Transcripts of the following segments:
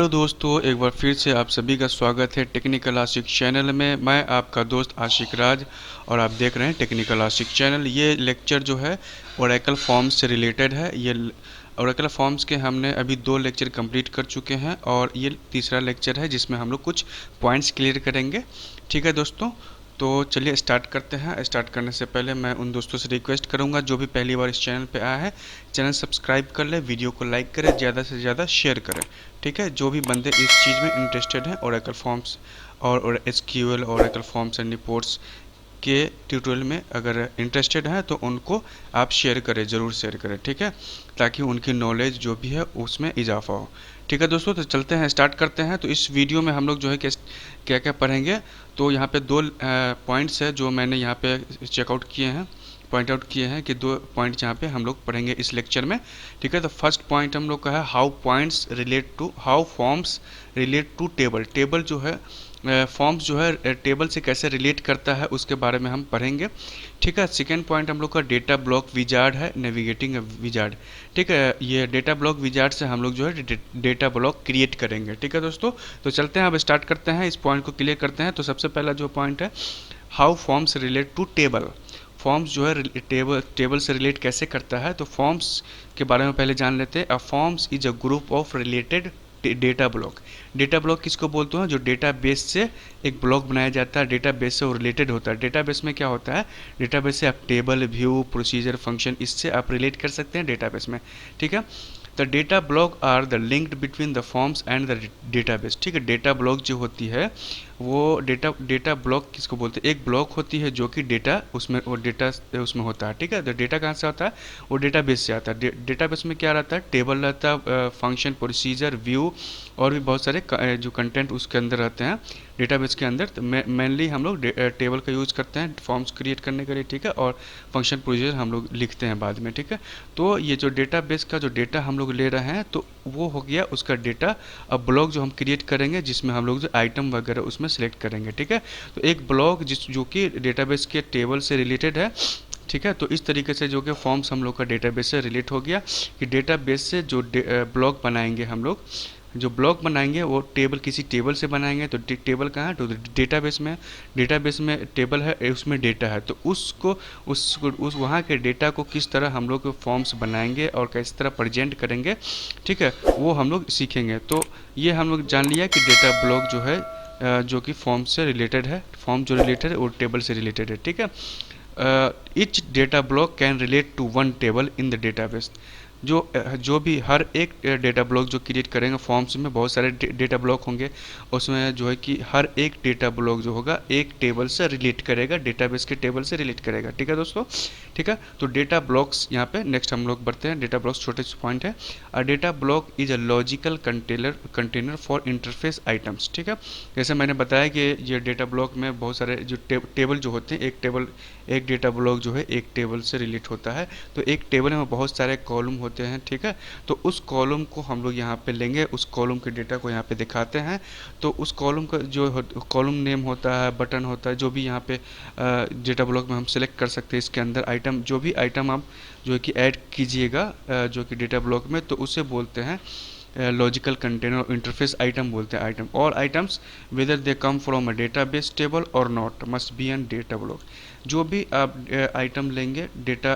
दोस्तों, एक बार फिर से आप सभी का स्वागत है टेक्निकल आशिक चैनल में। मैं आपका दोस्त आशिक राज और आप देख रहे हैं टेक्निकल आशिक चैनल। ये लेक्चर जो है ओरेकल फॉर्म्स से रिलेटेड है। ये ओरेकल फॉर्म्स के हमने अभी 2 लेक्चर कंप्लीट कर चुके हैं और ये तीसरा लेक्चर है जिसमें हम लोग कुछ पॉइंट्स क्लियर करेंगे। ठीक है दोस्तों, तो चलिए स्टार्ट करते हैं। स्टार्ट करने से पहले मैं उन दोस्तों से रिक्वेस्ट करूंगा जो भी पहली बार इस चैनल पे आया है, चैनल सब्सक्राइब कर ले, वीडियो को लाइक करें, ज़्यादा से ज़्यादा शेयर करें। ठीक है, जो भी बंदे इस चीज़ में इंटरेस्टेड हैं ओरेकल फॉर्म्स और SQL Oracle forms and reports के ट्यूटोरियल में अगर इंटरेस्टेड हैं तो उनको आप शेयर करें, ज़रूर शेयर करें। ठीक है, ताकि उनकी नॉलेज जो भी है उसमें इजाफा हो। ठीक है दोस्तों, तो चलते हैं, स्टार्ट करते हैं। तो इस वीडियो में हम लोग जो है क्या क्या पढ़ेंगे, तो यहाँ पे 2 पॉइंट्स है जो मैंने यहाँ पे चेकआउट किए हैं, पॉइंट आउट किए हैं कि 2 पॉइंट यहाँ पे हम लोग पढ़ेंगे इस लेक्चर में। ठीक है, तो फर्स्ट पॉइंट हम लोग का है how forms relate to table. Table जो है फॉर्म्स जो है टेबल से कैसे रिलेट करता है उसके बारे में हम पढ़ेंगे। ठीक है, सेकेंड पॉइंट हम लोग का डेटा ब्लॉक विजार्ड है, नेविगेटिंग विजार्ड। ठीक है, ये डेटा ब्लॉक विजार्ड से हम लोग जो है डेटा ब्लॉक क्रिएट करेंगे। ठीक है दोस्तों, तो चलते हैं, अब स्टार्ट करते हैं, इस पॉइंट को क्लियर करते हैं। तो सबसे पहला जो पॉइंट है how forms relate to table. Forms जो है टेबल से रिलेट कैसे करता है, तो फॉर्म्स के बारे में पहले जान लेते हैं। A forms is a group of related data block. Data block किसको बोलते हैं, जो डेटा बेस से एक ब्लॉक बनाया जाता है, डेटा बेस से वो रिलेटेड होता है। डेटा बेस में क्या होता है, डेटा बेस से आप टेबल, व्यू, प्रोसीजर, फंक्शन, इससे आप रिलेट कर सकते हैं डेटा बेस में। ठीक है, the data block are the linked between the forms and the database. ठीक है, डेटा ब्लॉक जो होती है वो डेटा ब्लॉक किसको बोलते हैं, एक ब्लॉक होती है जो कि डेटा उसमें होता है। ठीक है, तो डेटा कहाँ से आता है, वो डेटाबेस से आता है। डेटाबेस में क्या रहता है, टेबल रहता है, फंक्शन, प्रोसीजर, व्यू और भी बहुत सारे जो कंटेंट उसके अंदर रहते हैं डेटाबेस के अंदर। तो मेनली हम लोग टेबल का यूज़ करते हैं फॉर्म्स क्रिएट करने के लिए। ठीक है, और फंक्शन प्रोसीजर हम लोग लिखते हैं बाद में। ठीक है, तो ये जो डेटाबेस का जो डेटा हम लोग ले रहे हैं तो वो हो गया उसका डेटा। अब ब्लॉक जो हम क्रिएट करेंगे जिसमें हम लोग जो आइटम वगैरह उसमें सेलेक्ट करेंगे। ठीक है, तो एक ब्लॉक जो कि डेटाबेस के टेबल से रिलेटेड है। ठीक है, तो इस तरीके से जो कि फॉर्म्स हम लोग का डेटाबेस से रिलेट हो गया कि डेटाबेस से जो ब्लॉक बनाएंगे हम लोग, जो ब्लॉक बनाएंगे वो किसी टेबल से बनाएंगे। तो टेबल कहाँ है, तो डेटाबेस में। डेटाबेस में टेबल है, उसमें डेटा है, तो उस वहाँ के डेटा को किस तरह हम लोग फॉर्म्स बनाएंगे और किस तरह प्रेजेंट करेंगे, ठीक है, वो हम लोग सीखेंगे। तो ये हम लोग जान लिया कि डेटा ब्लॉक जो है जो कि फॉर्म से रिलेटेड है, फॉर्म जो रिलेटेड है वो टेबल से रिलेटेड है। ठीक है, each data block can relate to one table in the database। जो भी हर एक डेटा ब्लॉक जो क्रिएट करेंगे फॉर्म्स में, बहुत सारे डेटा ब्लॉक होंगे, उसमें जो है कि हर एक डेटा ब्लॉक जो होगा एक टेबल से रिलेट करेगा, डेटाबेस के टेबल से रिलेट करेगा। ठीक है दोस्तों, ठीक है, तो डेटा ब्लॉक्स यहाँ पे नेक्स्ट हम लोग बढ़ते हैं। डेटा ब्लॉक्स छोटे से पॉइंट है। A data block is a logical container for interface items. ठीक है, जैसे मैंने बताया कि ये डेटा ब्लॉक में बहुत सारे जो टेबल जो होते हैं, एक डेटा ब्लॉक जो है एक टेबल से रिलेट होता है। तो एक टेबल में बहुत सारे कॉलम होते हैं। ठीक है, तो उस कॉलम को हम लोग यहाँ पे लेंगे, उस कॉलम के डेटा को यहाँ पे दिखाते हैं। तो उस कॉलम का जो कॉलम नेम होता है, बटन होता है, जो भी यहाँ पे डेटा ब्लॉक में हम सेलेक्ट कर सकते हैं। इसके अंदर आइटम, जो भी आइटम आप जो है कि ऐड कीजिएगा जो कि डेटा ब्लॉक में, तो उसे बोलते हैं लॉजिकल कंटेनर, इंटरफेस आइटम बोलते हैं। आइटम और items whether they come from a database table or not must be an data block. जो भी आप आइटम लेंगे डेटा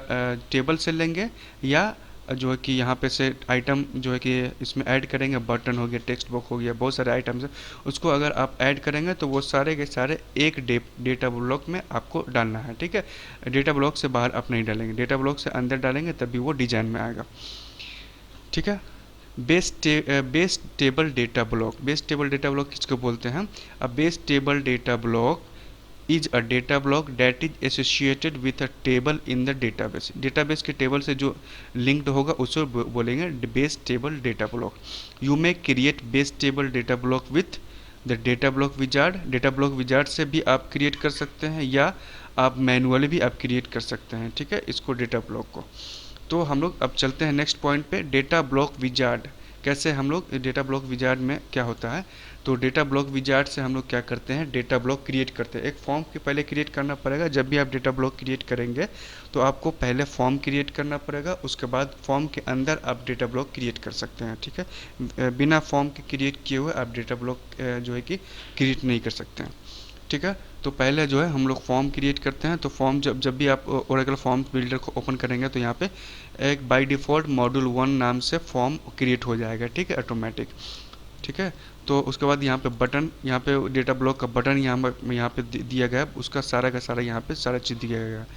टेबल से लेंगे या जो है कि यहाँ पे से आइटम जो है कि इसमें ऐड करेंगे, बटन हो गया, टेक्स्ट बॉक्स हो गया, बहुत सारे आइटम्स हैं, उसको अगर आप ऐड करेंगे तो वो सारे के सारे एक डेटा ब्लॉक में आपको डालना है। ठीक है, डेटा ब्लॉक से बाहर आप नहीं डालेंगे, डेटा ब्लॉक से अंदर डालेंगे तभी वो डिजाइन में आएगा। ठीक है, base table data block. Base table data block किसको बोलते हैं, अ base table data block is a data block that is associated with a table in the database. Database के टेबल से जो लिंक्ड होगा उसे बोलेंगे base table data block. You may create base table data block with the data block wizard. Data block wizard से भी आप create कर सकते हैं या आप मैनुअली भी आप क्रिएट कर सकते हैं। ठीक है, इसको डेटा ब्लॉक को। तो हम लोग अब चलते हैं नेक्स्ट पॉइंट पे, डेटा ब्लॉक विजार्ड। कैसे हम लोग डेटा ब्लॉक विजार्ड में क्या होता है, तो डेटा ब्लॉक विजार्ड से हम लोग क्या करते हैं, डेटा ब्लॉक क्रिएट करते हैं। एक फॉर्म के पहले क्रिएट करना पड़ेगा। जब भी आप डेटा ब्लॉक क्रिएट करेंगे तो आपको पहले फॉर्म क्रिएट करना पड़ेगा, उसके बाद फॉर्म के अंदर आप डेटा ब्लॉक क्रिएट कर सकते हैं। ठीक है, बिना फॉर्म के क्रिएट किए हुए आप डेटा ब्लॉक जो है कि क्रिएट नहीं कर सकते हैं। ठीक है, तो पहले जो है हम लोग फॉर्म क्रिएट करते हैं। तो फॉर्म जब भी आप ओरेकल फॉर्म बिल्डर को ओपन करेंगे तो यहाँ पे एक बाय डिफ़ॉल्ट मॉड्यूल 1 नाम से फॉर्म क्रिएट हो जाएगा। ठीक है, ऑटोमेटिक। ठीक है, तो उसके बाद यहाँ पे बटन, यहाँ पे डेटा ब्लॉक का बटन यहाँ पे दिया गया है, उसका सारा का सारा यहाँ पे सारा चीज़ दिया गया है।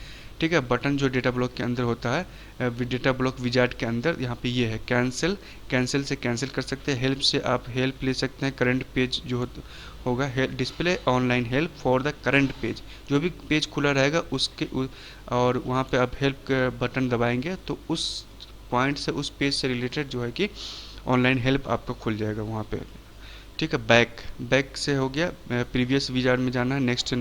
ठीक है, बटन जो डेटा ब्लॉक के अंदर होता है, डेटा ब्लॉक विजार्ड के अंदर यहाँ पे ये है कैंसिल। कैंसिल से कैंसिल कर सकते हैं। हेल्प से आप हेल्प ले सकते हैं। करंट पेज जो होगा, display online help for the current page, जो भी पेज खुला रहेगा और वहाँ पे आप हेल्प बटन दबाएंगे तो उस पॉइंट से, उस पेज से रिलेटेड जो है कि ऑनलाइन हेल्प आपको खुल जाएगा वहाँ पे। ठीक है, बैक से हो गया, प्रीवियस विजार्ड में जाना है, नेक्स्ट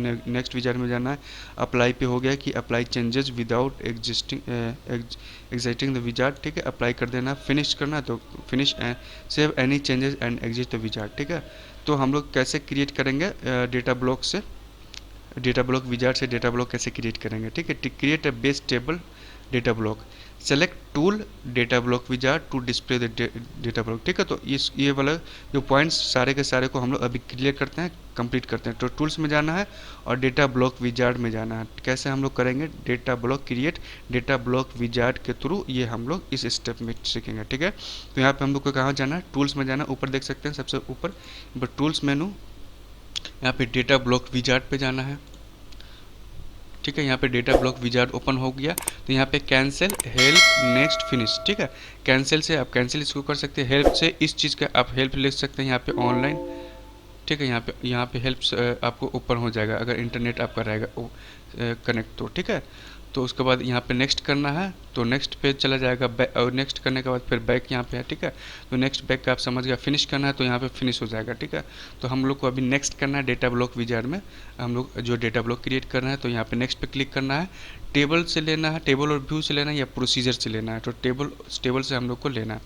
विजार्ड में जाना है। अप्लाई पे हो गया कि apply changes without exiting the wizard. ठीक है, अप्लाई कर देना। फिनिश करना तो finish, save any changes and exit the wizard. ठीक है, तो हम लोग कैसे क्रिएट करेंगे डेटा ब्लॉक से, डेटा ब्लॉक विजार्ड से डेटा ब्लॉक कैसे क्रिएट करेंगे। ठीक है, create a base table data block, select tool data block wizard to display the data block. ठीक है, तो ये वाला जो पॉइंट्स सारे के सारे को हम लोग अभी क्लियर करते हैं, कंप्लीट करते हैं। तो टूल्स में जाना है और डेटा ब्लॉक विजार्ड में जाना है। कैसे हम लोग करेंगे data block create data block wizard के थ्रू, ये हम लोग इस स्टेप में सीखेंगे। ठीक है, तो यहाँ पे हम लोग को कहाँ जाना है, टूल्स में जाना है। ऊपर देख सकते हैं सबसे ऊपर टूल्स मेनू, यहाँ पे डेटा ब्लॉक विजार्ड पे जाना है। ठीक है, यहाँ पे डेटा ब्लॉक विजार्ड ओपन हो गया। तो यहाँ पे कैंसिल, हेल्प, नेक्स्ट, फिनिश। ठीक है, कैंसिल से आप कैंसिल इसको कर सकते हैं। हेल्प से इस चीज़ का आप हेल्प ले सकते हैं यहाँ पे ऑनलाइन। ठीक है, यहाँ पे हेल्प आपको ओपन हो जाएगा अगर इंटरनेट आपका रहेगा कनेक्ट तो। ठीक है, तो उसके बाद यहाँ पे नेक्स्ट करना है तो नेक्स्ट पेज चला जाएगा। और नेक्स्ट करने के बाद फिर बैक यहाँ पे है। ठीक है, तो नेक्स्ट बैक का आप समझ गया। फिनिश करना है तो यहाँ पे फिनिश हो जाएगा। ठीक है, तो हम लोग को अभी नेक्स्ट करना है डेटा ब्लॉक विजार्ड में। हम लोग जो डेटा ब्लॉक क्रिएट करना है तो यहाँ पे नेक्स्ट पे क्लिक करना है। टेबल से लेना है, टेबल और व्यू से लेना है या प्रोसीजर से लेना है। तो टेबल से हम लोग को लेना है।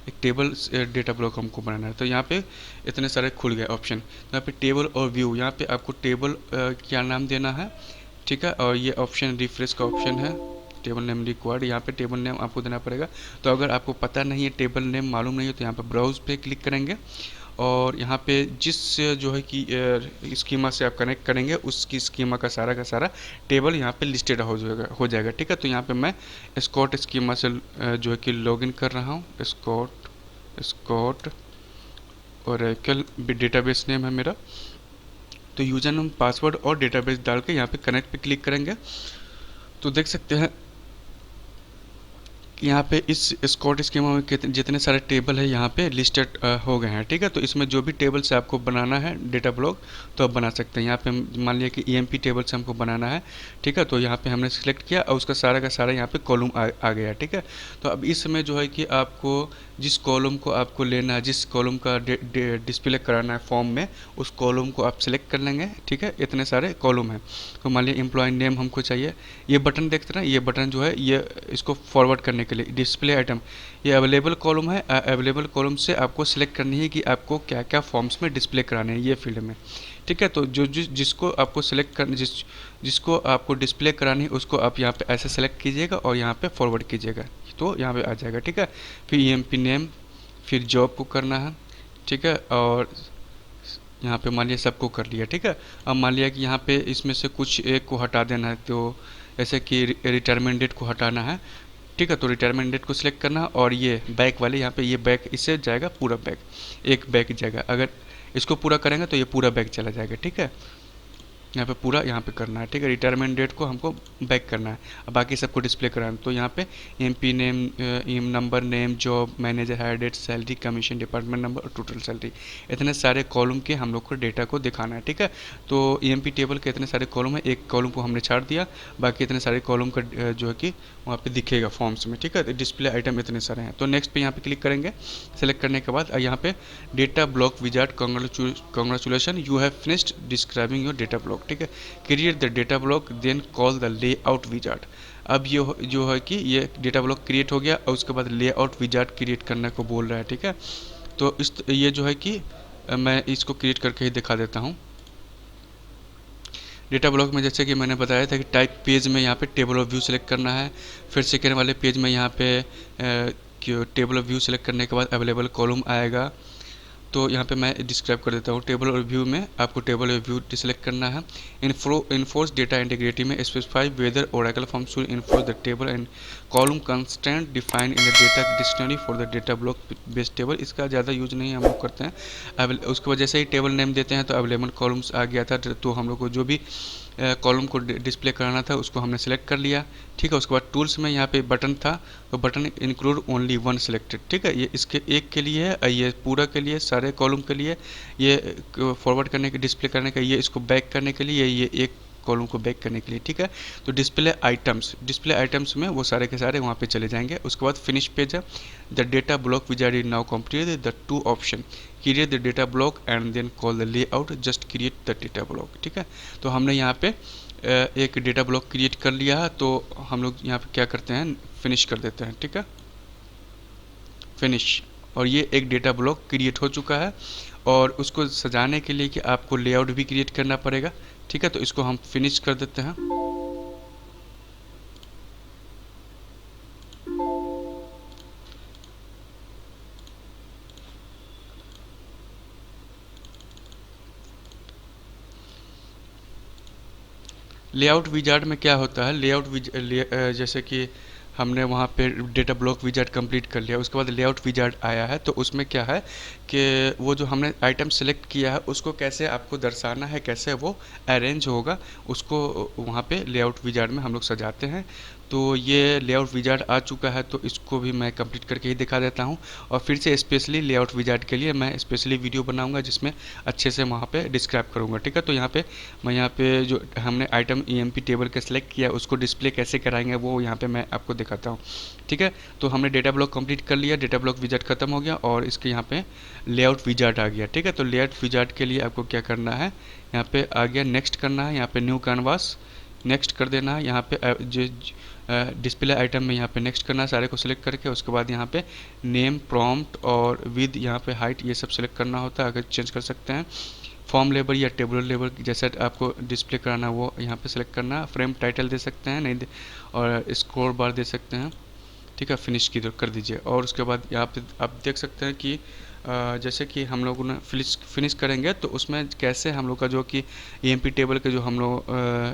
एक टेबल डेटा ब्लॉक हमको बनाना है। तो यहाँ पे इतने सारे खुल गए ऑप्शन। तो यहाँ पे टेबल और व्यू, यहाँ पे आपको टेबल क्या नाम देना है। ठीक है, और ये ऑप्शन रिफ्रेश का ऑप्शन है, टेबल नेम रिक्वायर्ड। यहाँ पे टेबल नेम आपको देना पड़ेगा। तो अगर आपको पता नहीं है, टेबल नेम मालूम नहीं है, तो यहाँ पे ब्राउज पे क्लिक करेंगे और यहाँ पे जिस जो है कि स्कीमा से आप कनेक्ट करेंगे उसकी स्कीमा का सारा टेबल यहाँ पे लिस्टेड हो जाएगा। ठीक है, तो यहाँ पे मैं स्कॉट स्कीमा से जो है कि लॉगिन कर रहा हूँ। स्कॉट ओरेकल डेटाबेस नेम है मेरा। तो यूजर नेम, पासवर्ड और डेटाबेस डाल के यहाँ पे कनेक्ट पे क्लिक करेंगे तो देख सकते हैं यहाँ पे इस स्कॉट स्कीमा में जितने सारे टेबल है यहाँ पे लिस्टेड हो गए हैं। ठीक है, तो इसमें जो भी टेबल से आपको बनाना है डेटा ब्लॉक तो आप बना सकते हैं। यहाँ पे मान लिया कि EMP टेबल से हमको बनाना है। ठीक है, तो यहाँ पे हमने सिलेक्ट किया और उसका सारा का सारा यहाँ पे कॉलम आ गया। ठीक है, तो अब इसमें जो है कि आपको जिस कॉलम को आपको लेना है, जिस कॉलम का डिस्प्ले कराना है फॉर्म में, उस कॉलम को आप सिलेक्ट कर लेंगे। ठीक है, इतने सारे कॉलम हैं। तो मान लिया एम्प्लॉय नेम हमको चाहिए। ये बटन देखते हैं, ये बटन जो है ये इसको फॉरवर्ड करने के लिए डिस्प्ले आइटम, ये अवेलेबल कॉलम है। अवेलेबल कॉलम से आपको सिलेक्ट करनी है कि आपको क्या क्या फॉर्म्स में डिस्प्ले कराने हैं ये फील्ड में। ठीक है, तो जिसको आपको सिलेक्ट कर जिसको आपको डिस्प्ले करानी है उसको आप यहाँ पे ऐसे सेलेक्ट कीजिएगा और यहाँ पे फॉरवर्ड कीजिएगा तो यहाँ पे आ जाएगा। ठीक है, फिर EMP नेम, फिर जॉब को करना है। ठीक है, और यहाँ पे मान लिया सबको कर लिया। ठीक है, अब मान लिया कि यहाँ पे इसमें से कुछ एक को हटा देना है, तो जैसे कि रिटायरमेंट डेट को हटाना है। ठीक है, तो रिटायरमेंट डेट को सिलेक्ट करना और ये बैक वाले यहाँ पे ये बैक, इससे जाएगा पूरा बैक, एक बैक जाएगा। अगर इसको पूरा करेंगे तो ये पूरा बैक चला जाएगा। ठीक है, यहाँ पे पूरा यहाँ पे करना है। ठीक है, रिटायरमेंट डेट को हमको बैक करना है, अब बाकी सबको डिस्प्ले कराना है। तो यहाँ पे MP name, number, name, job, manager, hire date, salary, commission, department number और टोटल सैलरी, इतने सारे कॉलम के हम लोग को डेटा को दिखाना है। ठीक है, तो EMP टेबल के इतने सारे कॉलम है, एक कॉलम को हमने छाड़ दिया, बाकी इतने सारे कॉलम का जो है कि वहाँ पे दिखेगा फॉर्म्स में। ठीक है, तो डिस्प्ले आइटम इतने सारे हैं। तो नेक्स्ट पे यहाँ पे क्लिक करेंगे। सेलेक्ट करने के बाद यहाँ पे data block wizard, congratulation, you have finished describing your data block. ठीक है, create the data block then call the layout wizard. अब ये जो है कि ये डेटा ब्लॉक क्रिएट हो गया और उसके बाद लेआउट विजार्ड क्रिएट करने को बोल रहा है। ठीक है, तो ये जो है कि मैं इसको क्रिएट करके ही दिखा देता हूँ। डेटा ब्लॉक में जैसे कि मैंने बताया था कि टाइप पेज में यहाँ पे टेबल ऑफ व्यू सेलेक्ट करना है। फिर सेकेंड वाले पेज में यहाँ पे टेबल ऑफ व्यू सेलेक्ट करने के बाद अवेलेबल कॉलम आएगा। तो यहाँ पे मैं डिस्क्राइब कर देता हूँ। टेबल और व्यू में आपको टेबल और व्यू सिलेक्ट करना है। इन्फोर्स डेटा इंटीग्रिटी में specify whether Oracle form should enforce the table and column constant defined in the data dictionary for the data block based table. इसका ज़्यादा यूज नहीं हम लोग करते हैं। अब उसके बाद जैसे ही टेबल नेम देते हैं तो अवेलेबल कॉलम्स आ गया था। तो हम लोग को जो भी कॉलम को डिस्प्ले कराना था उसको हमने सेलेक्ट कर लिया। ठीक है, उसके बाद टूल्स में यहाँ पे बटन था तो button include only one selected. ठीक है, ये इसके एक के लिए है, ये पूरा के लिए सारे कॉलम के लिए, ये फॉरवर्ड करने के डिस्प्ले करने का, ये इसको बैक करने के लिए, ये एक कॉलम को बैक करने के लिए। ठीक है, तो डिस्प्ले आइटम्स में वो सारे के सारे वहाँ पे चले जाएंगे। उसके बाद फिनिश पेज है। The data block wizard is now complete the two option create the data block and then call the layout just create the data block. ठीक है, तो हमने यहाँ पे एक डेटा ब्लॉक क्रिएट कर लिया है। तो हम लोग यहाँ पे क्या करते हैं, फिनिश कर देते हैं। ठीक है, फिनिश, और ये एक डेटा ब्लॉक क्रिएट हो चुका है। और उसको सजाने के लिए कि आपको लेआउट भी क्रिएट करना पड़ेगा। ठीक है, तो इसको हम फिनिश कर देते हैं। लेआउट विजार्ड में क्या होता है, जैसे कि हमने वहाँ पे डेटा ब्लॉक विजार्ड कंप्लीट कर लिया, उसके बाद लेआउट विजार्ड आया है। तो उसमें क्या है कि वो जो हमने आइटम सेलेक्ट किया है उसको कैसे आपको दर्शाना है, कैसे वो अरेंज होगा, उसको वहाँ पे लेआउट विजार्ड में हम लोग सजाते हैं। तो ये लेआउट विजार्ड आ चुका है, तो इसको भी मैं कंप्लीट करके ही दिखा देता हूँ। और फिर से स्पेशली लेआउट विजार्ड के लिए मैं स्पेशली वीडियो बनाऊंगा जिसमें अच्छे से वहाँ पे डिस्क्राइब करूँगा। ठीक है, तो यहाँ पे मैं यहाँ पे जो हमने आइटम ईएमपी टेबल का सिलेक्ट किया उसको डिस्प्ले कैसे कराएंगे वो यहाँ पे मैं आपको दिखाता हूँ। ठीक है, तो हमने डेटा ब्लॉक कंप्लीट कर लिया, डेटा ब्लॉक विजार्ड खत्म हो गया और इसके यहाँ पे लेआउट विजार्ड आ गया। ठीक है, तो लेआउट विजार्ड के लिए आपको क्या करना है, यहाँ पे आ गया नेक्स्ट करना है, यहाँ पे न्यू कैनवास नेक्स्ट कर देना है। यहाँ पे जो डिस्प्ले आइटम में यहाँ पे नेक्स्ट करना है सारे को सिलेक्ट करके। उसके बाद यहाँ पे नेम, प्रॉम्प्ट और विद, यहाँ पे हाइट, ये सब सिलेक्ट करना होता है, अगर चेंज कर सकते हैं। फॉर्म लेबर या टेबुलर लेबर जैसा आपको डिस्प्ले कराना है वो यहाँ पे सिलेक्ट करना है। फ्रेम टाइटल दे सकते हैं, नहीं और स्कोर बार दे सकते हैं। ठीक है, फिनिश की कर दीजिए। और उसके बाद यहाँ पे आप देख सकते हैं कि जैसे कि हम लोगों ने फिनिश करेंगे तो उसमें कैसे हम लोग का जो कि ईएमपी टेबल के जो हम लोग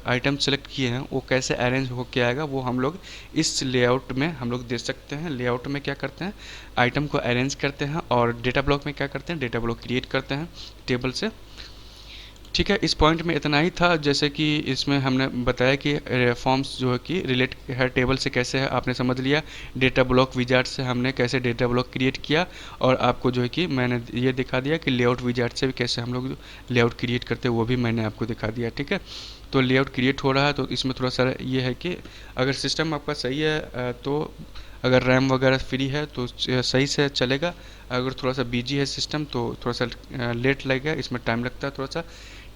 आइटम सेलेक्ट किए हैं वो कैसे अरेंज हो के आएगा वो हम लोग इस लेआउट में हम लोग दे सकते हैं। लेआउट में क्या करते हैं, आइटम को अरेंज करते हैं, और डेटा ब्लॉक में क्या करते हैं, डेटा ब्लॉक क्रिएट करते हैं टेबल से। ठीक है, इस पॉइंट में इतना ही था। जैसे कि इसमें हमने बताया कि फॉर्म्स जो है कि रिलेट है टेबल से कैसे है, आपने समझ लिया। डेटा ब्लॉक विजार्ड से हमने कैसे डेटा ब्लॉक क्रिएट किया, और आपको जो है कि मैंने ये दिखा दिया कि लेआउट विजार्ड से भी कैसे हम लोग लेआउट क्रिएट करते हैं वो भी मैंने आपको दिखा दिया। ठीक है, तो लेआउट क्रिएट हो रहा है। तो इसमें थोड़ा सा ये है कि अगर सिस्टम आपका सही है तो अगर रैम वगैरह फ्री है तो सही से चलेगा। अगर थोड़ा सा बिजी है सिस्टम तो थोड़ा सा लेट लगेगा, इसमें टाइम लगता है थोड़ा सा।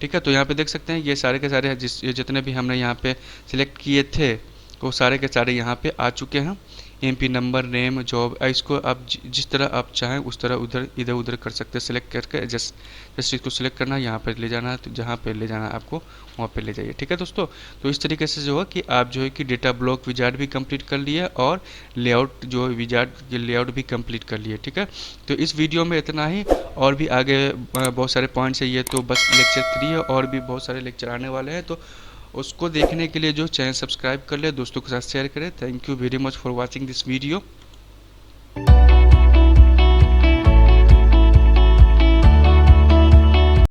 ठीक है, तो यहाँ पे देख सकते हैं ये सारे के सारे जितने भी हमने यहाँ पे सिलेक्ट किए थे वो सारे के सारे यहाँ पे आ चुके हैं। एमपी नंबर, नेम, जॉब, इसको आप जिस तरह आप चाहें उस तरह इधर उधर कर सकते हैं। सेलेक्ट करके जस्ट इसको सिलेक्ट करना है, यहाँ पर ले जाना है, तो जहाँ पे ले जाना है आपको वहाँ पे ले जाइए। ठीक है दोस्तों, तो इस तरीके से जो है कि आप जो है कि डेटा ब्लॉक विजार्ड भी कंप्लीट कर लिए और लेआउट जो विजार्ड लेआउट भी कंप्लीट कर लिए। ठीक है, तो इस वीडियो में इतना ही, और भी आगे बहुत सारे पॉइंट्स है। ये तो बस लेक्चर 3 है, और भी बहुत सारे लेक्चर आने वाले हैं। तो उसको देखने के लिए जो चैनल सब्सक्राइब कर ले, दोस्तों के साथ शेयर करें। Thank you very much for watching this video.